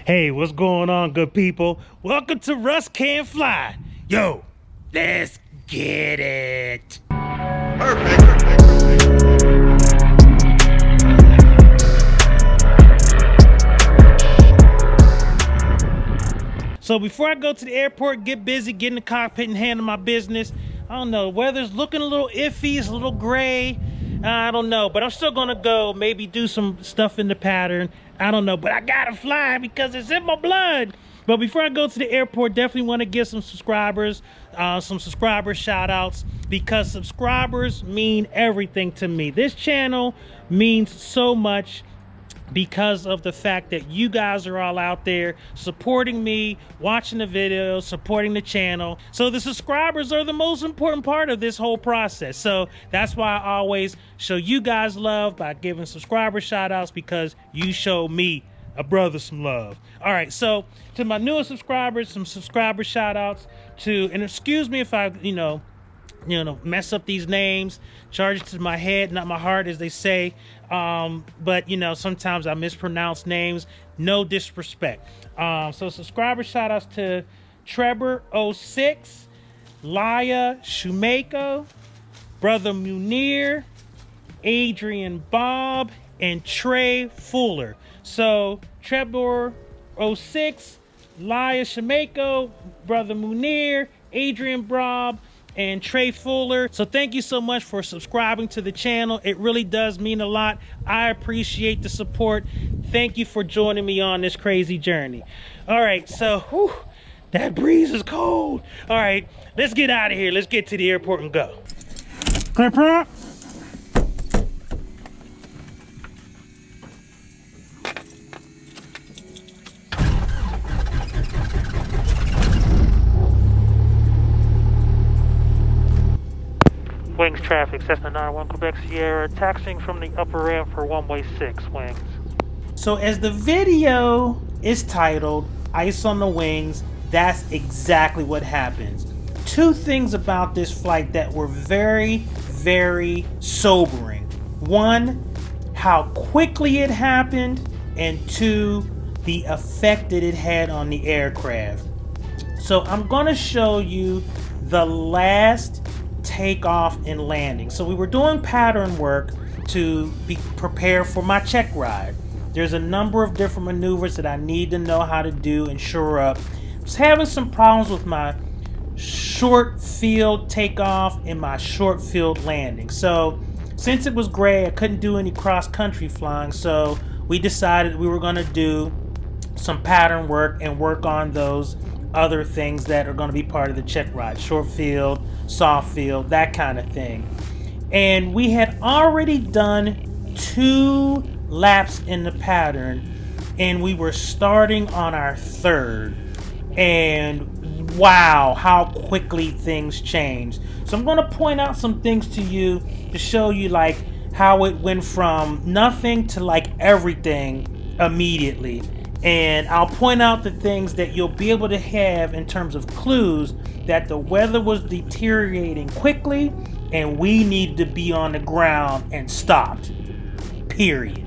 Hey, what's going on, good people? Welcome to Russ Can't Fly. Yo, let's get it. Perfect. So before I go to the airport, get busy, get in the cockpit and handle my business. I don't know, weather's looking a little iffy, it's a little gray. I don't know, but I'm still gonna go, maybe do some stuff in the pattern. I don't know, but I gotta fly because it's in my blood. But before I go to the airport, definitely want to give some subscriber shout outs, because subscribers mean everything to me. This channel means so much because of the fact that you guys are all out there supporting me, watching the videos, supporting the channel. So the subscribers are the most important part of this whole process. So that's why I always show you guys love by giving subscriber shout outs, because you show me, a brother, some love. All right, so to my newest subscribers, some subscriber shout outs to, and excuse me if I, mess up these names, charge it to my head, not my heart, as they say. But sometimes I mispronounce names, no disrespect. So subscriber shout outs to Trevor06, Laya Shumako, Brother Munir, Adrian Bob, and Trey Fuller. So Trevor06, Laya Shumako, Brother Munir, Adrian Bob, and Trey Fuller. So thank you so much for subscribing to the channel. It really does mean a lot. I appreciate the support. Thank you for joining me on this crazy journey. All right, so that breeze is cold. All right, let's get out of here. Let's get to the airport and go. Clear prop. Wings traffic, Cessna 91 Quebec Sierra, taxiing from the upper ramp for runway 6, wings. So as the video is titled, Ice on the Wings, that's exactly what happens. Two things about this flight that were very, very sobering. One, how quickly it happened, and two, the effect that it had on the aircraft. So I'm gonna show you the last takeoff and landing. So we were doing pattern work to be prepared for my check ride. There's a number of different maneuvers that I need to know how to do and shore up. I was having some problems with my short field takeoff and my short field landing. So since it was gray, I couldn't do any cross country flying. So we decided we were going to do some pattern work and work on those other things that are going to be part of the check ride, short field, soft field, that kind of thing. And we had already done 2 laps in the pattern, and we were starting on our 3rd. And wow, how quickly things changed. So I'm going to point out some things to you to show you like how it went from nothing to like everything immediately. And I'll point out the things that you'll be able to have in terms of clues that the weather was deteriorating quickly and we needed to be on the ground and stopped. Period.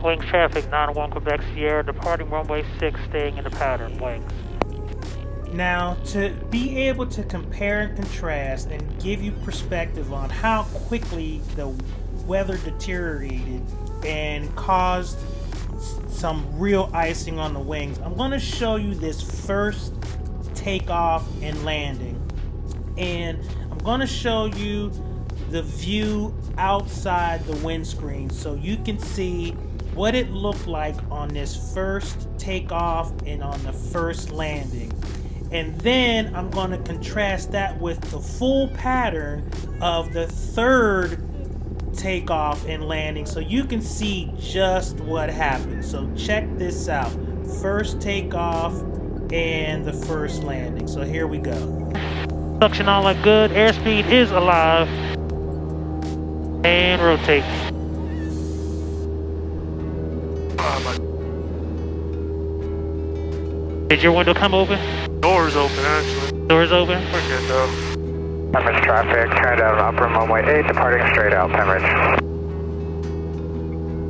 Wings traffic 91 Quebec Sierra, departing runway 6, staying in the pattern, wings. Now, to be able to compare and contrast and give you perspective on how quickly the weather deteriorated and caused some real icing on the wings, I'm going to show you this first takeoff and landing, and I'm going to show you the view outside the windscreen so you can see what it looked like on this first takeoff and on the first landing. And then I'm going to contrast that with the full pattern of the 3rd takeoff and landing so you can see just what happened. So check this out. First takeoff and the first landing. So here we go. Suction all look good. Airspeed is alive. And rotate. Did your window come open? Door's open, actually. Door's open? We're good, though. Pembridge traffic, turn down upper runway 8, departing straight out, Pembridge.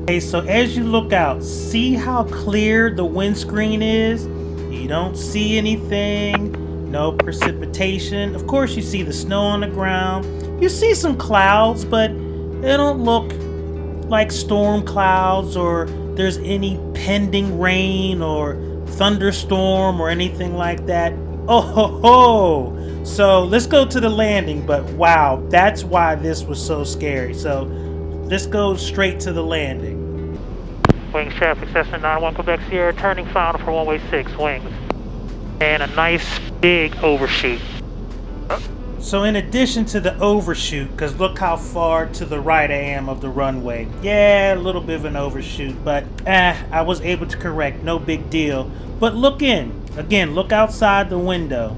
Okay, so as you look out, see how clear the windscreen is? You don't see anything, no precipitation. Of course, you see the snow on the ground. You see some clouds, but they don't look like storm clouds or there's any pending rain or thunderstorm or anything like that. Oh ho ho! So let's go to the landing, but wow, that's why this was so scary. So let's go straight to the landing. Wings traffic, Cessna 91 Quebec Sierra, turning final for one-way 6, wings. And a nice big overshoot. So in addition to the overshoot, because look how far to the right I am of the runway. Yeah, a little bit of an overshoot, but I was able to correct, no big deal. But look in, again, look outside the window.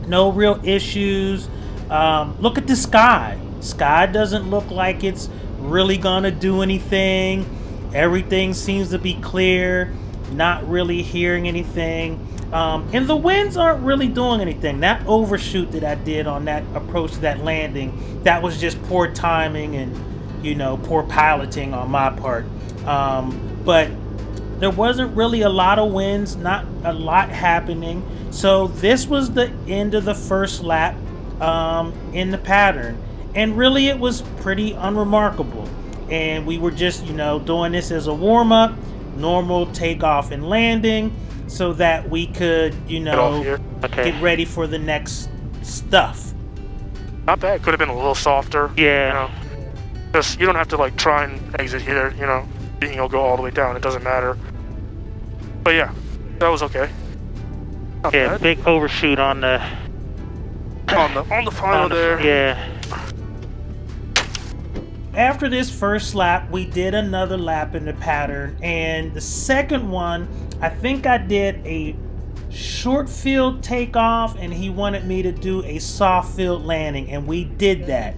No real issues. Look at the sky. Sky doesn't look like it's really gonna do anything. Everything seems to be clear, not really hearing anything. And the winds aren't really doing anything. That overshoot that I did on that approach to that landing, that was just poor timing and, you know, poor piloting on my part. But there wasn't really a lot of winds, not a lot happening. So this was the end of the first lap in the pattern. And really it was pretty unremarkable. And we were just, you know, doing this as a warm-up, normal takeoff and landing, so that we could, you know, get ready for the next stuff. Not bad. Could have been a little softer. Yeah. You know, just you don't have to like try and exit here. You know, you'll go all the way down. It doesn't matter. But yeah, that was okay. Not Yeah, bad. big overshoot on the final there. Yeah. After this first lap, we did another lap in the pattern, and the second one, I think I did a short field takeoff and he wanted me to do a soft field landing, and we did that.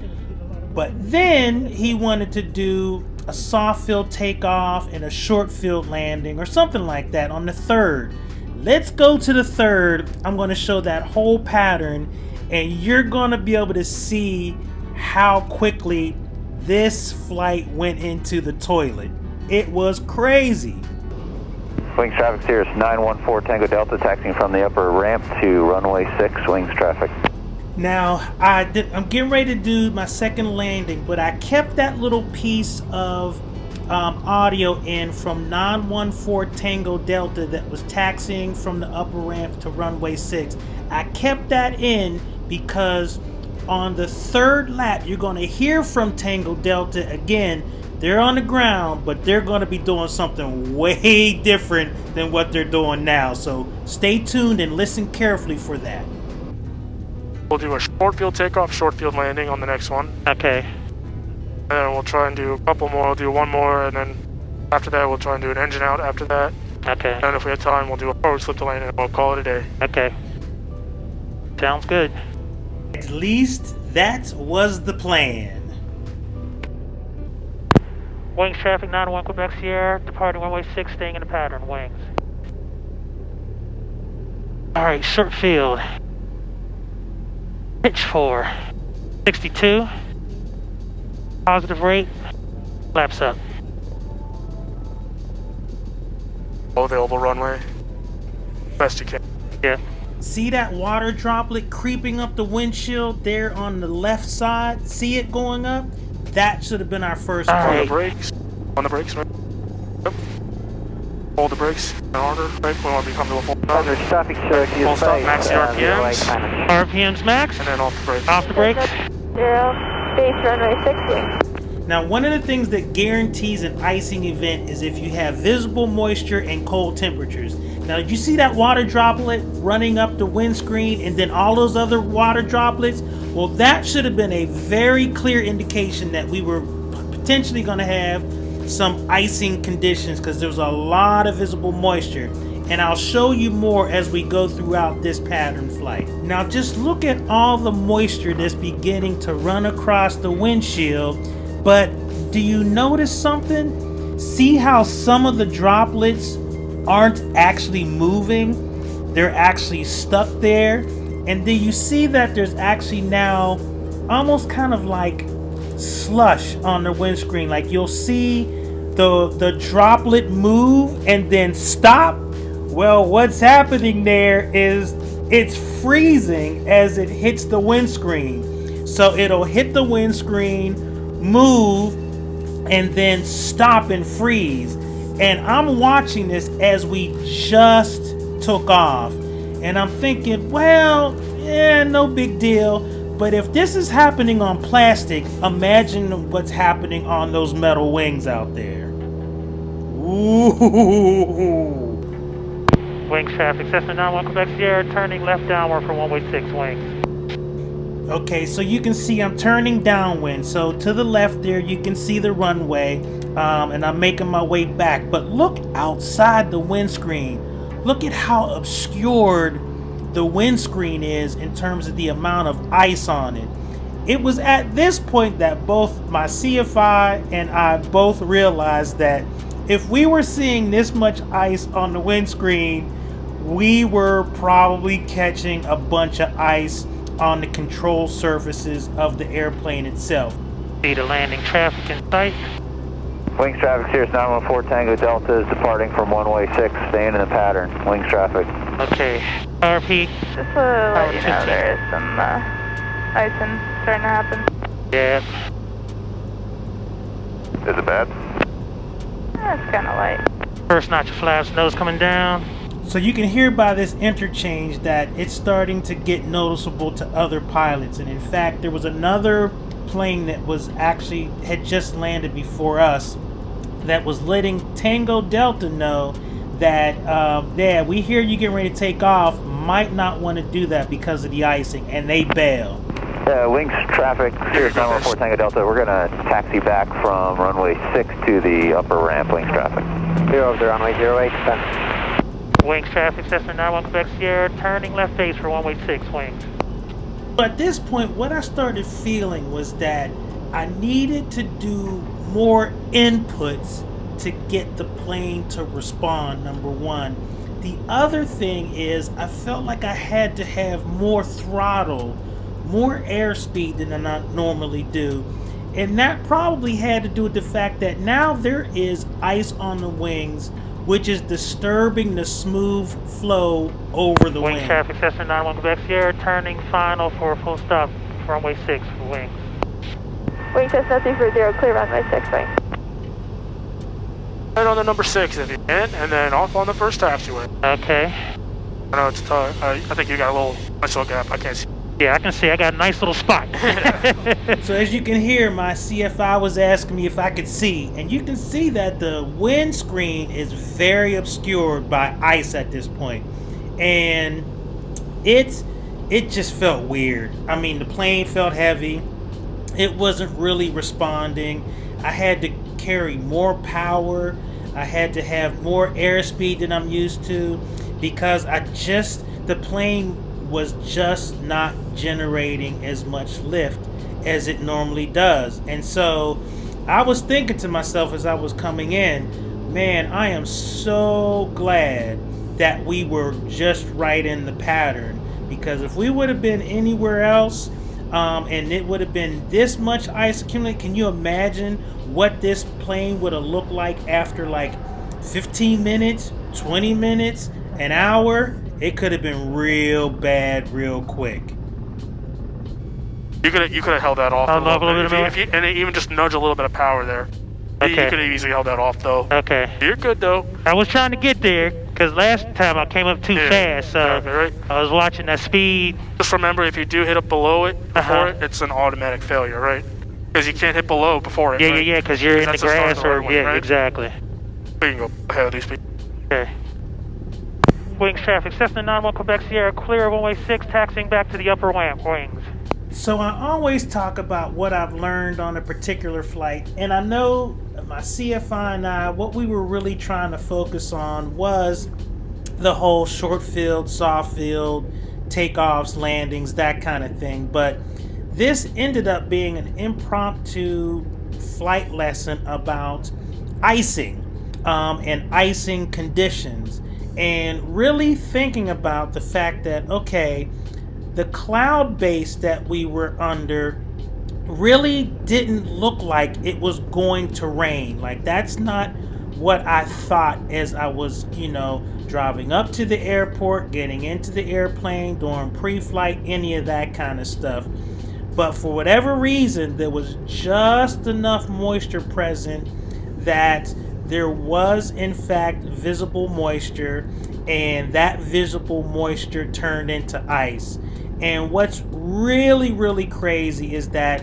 But then he wanted to do a soft field takeoff and a short field landing or something like that on the third. Let's go to the third. I'm going to show that whole pattern and you're going to be able to see how quickly this flight went into the toilet. It was crazy. Wings traffic, Cirrus 914 Tango Delta, taxiing from the upper ramp to runway 6, wings traffic. Now, I'm getting ready to do my second landing, but I kept that little piece of audio in from 914 Tango Delta that was taxiing from the upper ramp to runway 6. I kept that in because on the third lap, you're going to hear from Tango Delta again. They're on the ground, but they're going to be doing something way different than what they're doing now. So stay tuned and listen carefully for that. We'll do a short field takeoff, short field landing on the next one. Okay. And then we'll try and do a couple more. We'll do one more, and then after that, we'll try and do an engine out after that. Okay. And if we have time, we'll do a forward slip to landing, and we'll call it a day. Okay. Sounds good. At least that was the plan. Wings traffic 91 Quebec Sierra, departing runway 6, staying in the pattern, wings. Alright, short field. Pitch 4. 62. Positive rate. Laps up. All available runway. Best you can. Yeah. See that water droplet creeping up the windshield there on the left side? See it going up? That should have been our first On break. the brakes. On the brakes, right? Yep. Hold the brakes in order, right? We want to become to a full stop. Traffic, Syracuse Full stop, Bay, max RPMs. RPMs max. And then off the brakes. Off the brakes. 0, base runway 6 wings. Now, one of the things that guarantees an icing event is if you have visible moisture and cold temperatures. Now, you see that water droplet running up the windscreen and then all those other water droplets? Well, that should have been a very clear indication that we were potentially going to have some icing conditions because there was a lot of visible moisture. And I'll show you more as we go throughout this pattern flight. Now, just look at all the moisture that's beginning to run across the windshield. But do you notice something? See how some of the droplets aren't actually moving? They're actually stuck there. And do you see that there's actually now almost kind of like slush on the windscreen? Like you'll see the droplet move and then stop. Well, what's happening there is it's freezing as it hits the windscreen. So it'll hit the windscreen, move, and then stop and freeze. And I'm watching this as we just took off. And I'm thinking, well, yeah, no big deal. But if this is happening on plastic, imagine what's happening on those metal wings out there. Ooh. Wings traffic, Cessna 91 Quebec Sierra, turning left downward for runway 6 wings. Okay, so you can see I'm turning downwind. So to the left there, you can see the runway, and I'm making my way back. But look outside the windscreen. Look at how obscured the windscreen is in terms of the amount of ice on it. It was at this point that both my CFI and I both realized that if we were seeing this much ice on the windscreen, we were probably catching a bunch of ice on the control surfaces of the airplane itself. See the landing traffic in sight. Wings traffic, Sirius 914 Tango Delta is departing from runway 6, staying in the pattern. Wings traffic. Okay, RP. Just to let you know, there is some icing starting to happen. Yeah. Is it bad? It's kind of light. First notch of flaps, nose coming down. So you can hear by this interchange that it's starting to get noticeable to other pilots. And in fact, there was another plane that was actually had just landed before us that was letting Tango Delta know that yeah, we hear you getting ready to take off, might not want to do that because of the icing, and they bail. Wings traffic, Sirius 914 Tango Delta, we're going to taxi back from runway 6 to the upper ramp. Wings traffic. 0 to runway 08, 10. Wings traffic, Cessna 91 Quebec Sierra, turning left base for runway 6 wings. But at this point, what I started feeling was that I needed to do more inputs to get the plane to respond, number one. The other thing is I felt like I had to have more throttle, more airspeed than I normally do. And that probably had to do with the fact that now there is ice on the wings, which is disturbing the smooth flow over the wings. Wings traffic, Cessna 91 Quebec Sierra, turning final for a full stop for runway 6 for wings. Wing Cessna 340, clear runway 6 wing. Right on the number 6 if you can, and then off on the first taxiway. Okay. I know it's tough. I think you got a nice little gap. I can't see. Yeah, I can see. I got a nice little spot. So as you can hear, my CFI was asking me if I could see, and you can see that the windscreen is very obscured by ice at this point, and it just felt weird. I mean, the plane felt heavy. It wasn't really responding. I had to carry more power. I had to have more airspeed than I'm used to because the plane was just not generating as much lift as it normally does. And so I was thinking to myself as I was coming in, man, I am so glad that we were just right in the pattern, because if we would have been anywhere else and it would have been this much ice accumulated, can you imagine what this plane would have looked like after like 15 minutes, 20 minutes, an hour? It could have been real bad real quick. You could have held that off A a little little bit. bit And even just nudge a little bit of power there. Okay. You could have easily held that off though. Okay. You're good though. I was trying to get there because last time I came up too fast. So Okay, right. I was watching that speed. Just remember, if you do hit up below it, before it, it's an automatic failure, right? Because you can't hit below before it. Yeah, right? yeah, because you're in the That's the start of grass the or runway, yeah, right? exactly. So you can go ahead of these people. Okay. Wings traffic, Cessna 91 Quebec Sierra, clear of runway 6, taxiing back to the upper ramp. Wings. So I always talk about what I've learned on a particular flight, and I know my CFI and I, what we were really trying to focus on was the whole short field, soft field, takeoffs, landings, that kind of thing. But this ended up being an impromptu flight lesson about icing and icing conditions, and really thinking about the fact that, okay, the cloud base that we were under really didn't look like it was going to rain. Like, that's not what I thought as I was, driving up to the airport, getting into the airplane, doing pre-flight, any of that kind of stuff. But for whatever reason, there was just enough moisture present that there was in fact visible moisture, and that visible moisture turned into ice. And what's really, really crazy is that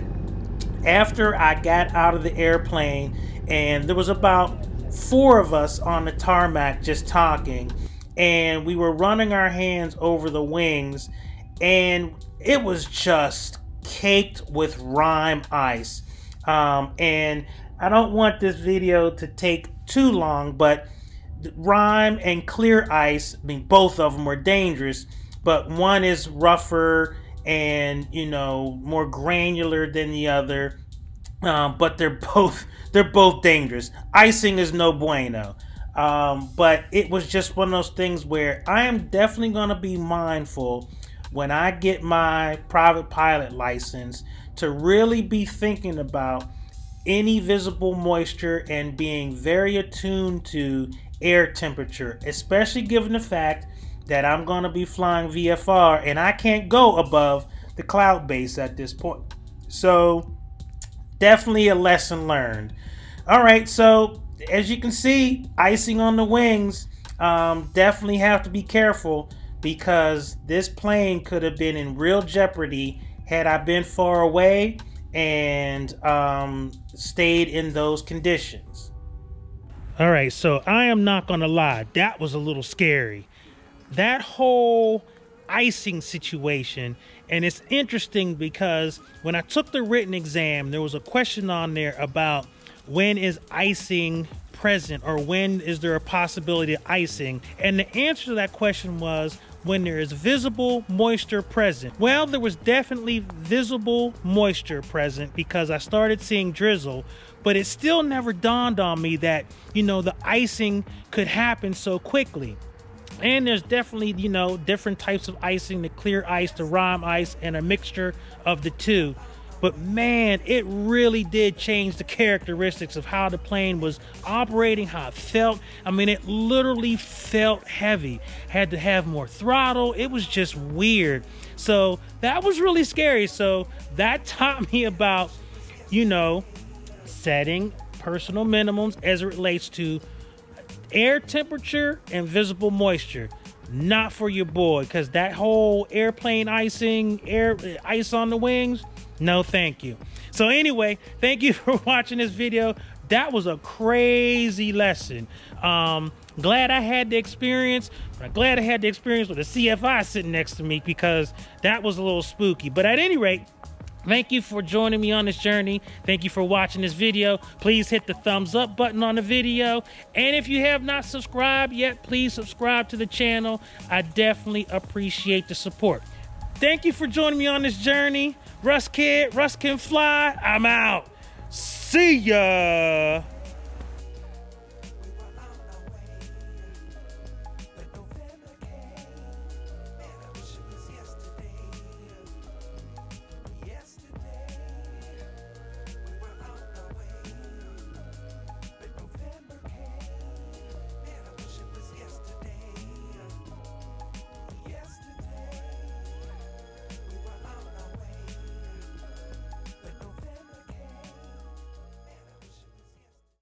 after I got out of the airplane, and there was about 4 of us on the tarmac just talking, and we were running our hands over the wings, and it was just caked with rime ice. And I don't want this video to take too long, but rime and clear ice, I mean, both of them are dangerous, but one is rougher and more granular than the other, but they're both dangerous. Icing is no bueno. But it was just one of those things where I am definitely going to be mindful when I get my private pilot license to really be thinking about any visible moisture and being very attuned to air temperature, especially given the fact that I'm going to be flying VFR and I can't go above the cloud base at this point. So definitely a lesson learned. All right, so as you can see, icing on the wings, definitely have to be careful, because this plane could have been in real jeopardy had I been far away and stayed in those conditions. All right, so I am not gonna lie, that was a little scary. That whole icing situation, and it's interesting because when I took the written exam, there was a question on there about when is icing present, or when is there a possibility of icing, and the answer to that question was when there is visible moisture present. Well, there was definitely visible moisture present because I started seeing drizzle, but it still never dawned on me that, the icing could happen so quickly. And there's definitely, different types of icing, the clear ice, the rime ice, and a mixture of the two. But man, it really did change the characteristics of how the plane was operating, how it felt. I mean, it literally felt heavy. Had to have more throttle. It was just weird. So that was really scary. So that taught me about, setting personal minimums as it relates to air temperature and visible moisture. Not for your boy, because that whole airplane icing, ice on the wings, no thank you. So anyway, thank you for watching this video. That was a crazy lesson. Glad I had the experience, but I'm glad I had the experience with a CFI sitting next to me, because that was a little spooky. But at any rate, thank you for joining me on this journey. Thank you for watching this video. Please hit the thumbs up button on the video. And if you have not subscribed yet, please subscribe to the channel. I definitely appreciate the support. Thank you for joining me on this journey. Russ Kid, Russ can fly. I'm out. See ya.